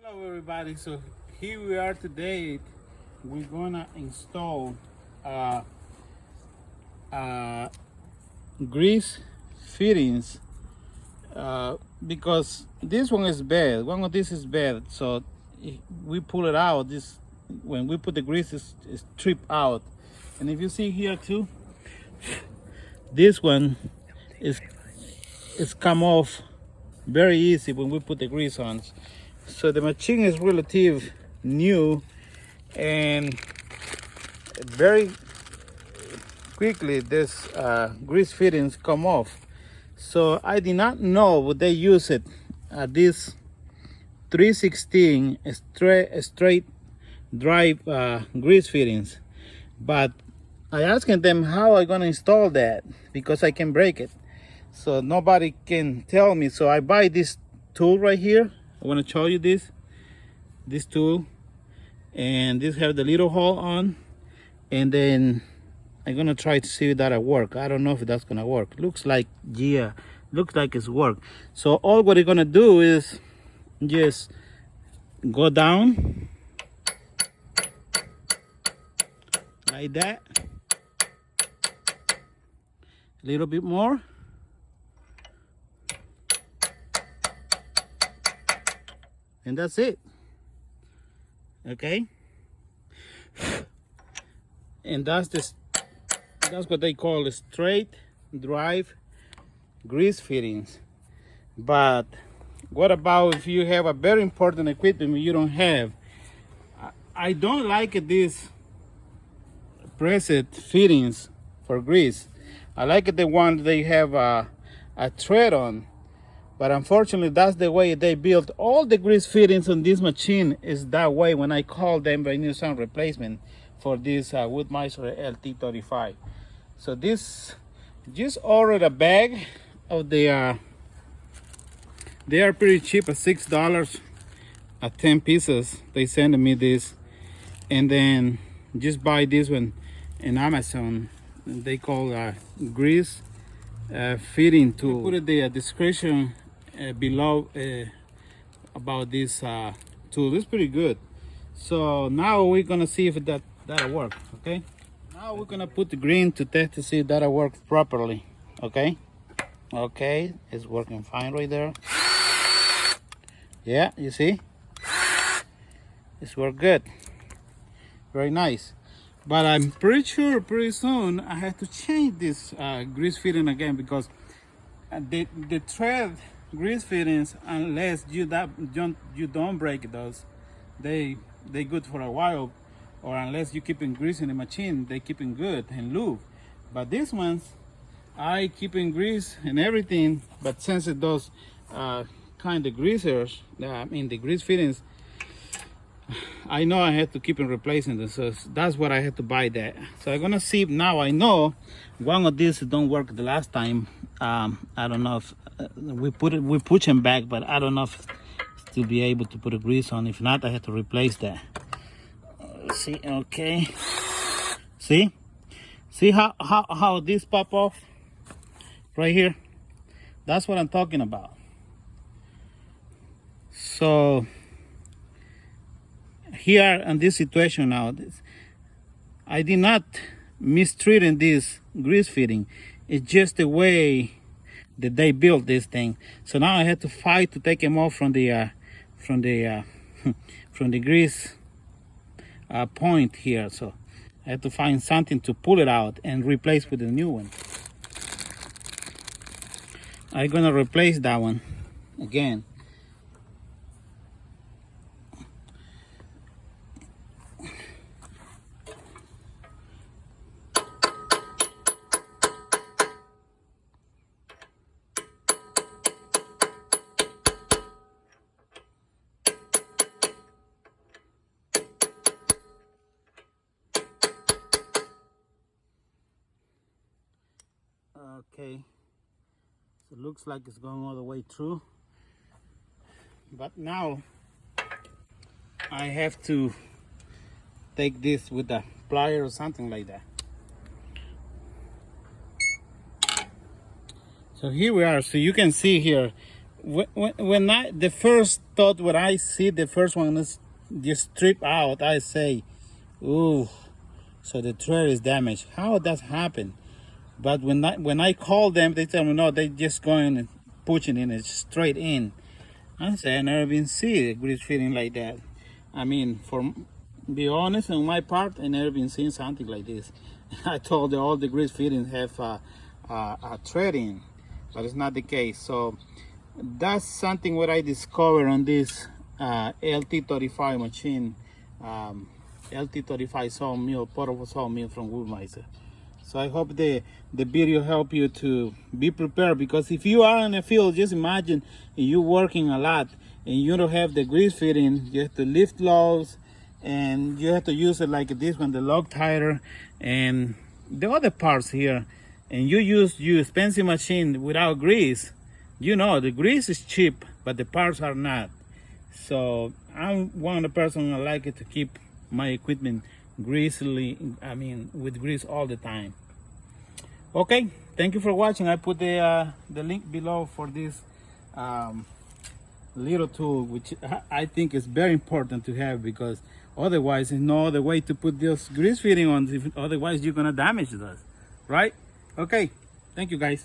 Hello everybody, so here we are today. We're gonna install uh, grease fittings because this one is bad. One of this is bad, so if we pull it out, this when we put the grease is strip out. And if you see here too, this one is come off very easy when we put the grease on. So the machine is relative new, and very quickly this grease fittings come off. So I did not know would they use it this 316 straight drive grease fittings, but I asked them how I gonna install that because I can break it, so nobody can tell me. So I buy this tool right here. I want to show you this tool, and this have the little hole on, and then I'm gonna try to see if that'll work. I don't know if that's gonna work. Looks like, yeah, looks like it's work. So all what you're gonna do is just go down like that, a little bit more, and that's it. Okay, and that's what they call a straight drive grease fittings. But what about if you have a very important equipment you don't have? I don't like this pressed fittings for grease. I like the one they have a thread on, but unfortunately that's the way they built all the grease fittings on this machine. Is that way. When I call them, I need some replacement for this Woodmizer Lt35. So this, just ordered a bag of the they are pretty cheap at $6 at 10 pieces. They sent me this, and then just buy this one in Amazon. They call grease fitting tool. I put the description below about this tool. It's pretty good. So now we're gonna see if that'll work. Okay, now we're gonna put the green to test to see if that'll work properly. Okay, it's working fine right there. Yeah, you see, it's worked good, very nice. But I'm pretty sure pretty soon I have to change this grease fitting again, because the thread grease fittings, unless you don't break those, they good for a while, or unless you keep in grease in the machine, they keep in good and lube. But these ones, I keep in grease and everything, but since it does kind of greasers, the grease fittings, I know I have to keep on replacing this, so that's what I had to buy that. So I'm gonna see. Now I know one of these don't work the last time. I don't know if we push them back, but I don't know if still be able to put a grease on. If not, I have to replace that. See, okay, see how this pop off right here. That's what I'm talking about. So here in this situation now, I did not mistreat in this grease fitting. It's just the way that they built this thing. So now I had to fight to take them off from the from the grease point here. So I had to find something to pull it out and replace with the new one. I'm gonna replace that one again. Okay, so it looks like it's going all the way through, but now I have to take this with a plier or something like that. So here we are. So you can see here when I the first thought when I see the first one is just strip out, I say, ooh, so the thread is damaged. How does happen? But when I call them, they tell me no, they just going and pushing it straight in. I say I never been see a grease fitting like that. I mean, for be honest, on my part, I never been seeing something like this. I told you all the grease fittings have a threading, but it's not the case. So that's something what I discovered on this Lt35 machine, Lt35 sawmill, portable sawmill from Woodmizer. So I hope the video help you to be prepared, because if you are in the field, just imagine you working a lot and you don't have the grease fitting, you have to lift loads and you have to use it like this one, the log titer and the other parts here, and you use your expensive machine without grease. You know, the grease is cheap, but the parts are not. So I'm one of the person I like it to keep my equipment with grease all the time. Okay, thank you for watching. I put the link below for this little tool, which I think is very important to have, because otherwise there's no other way to put this grease fitting on. Otherwise you're gonna damage this, right? Okay, thank you guys.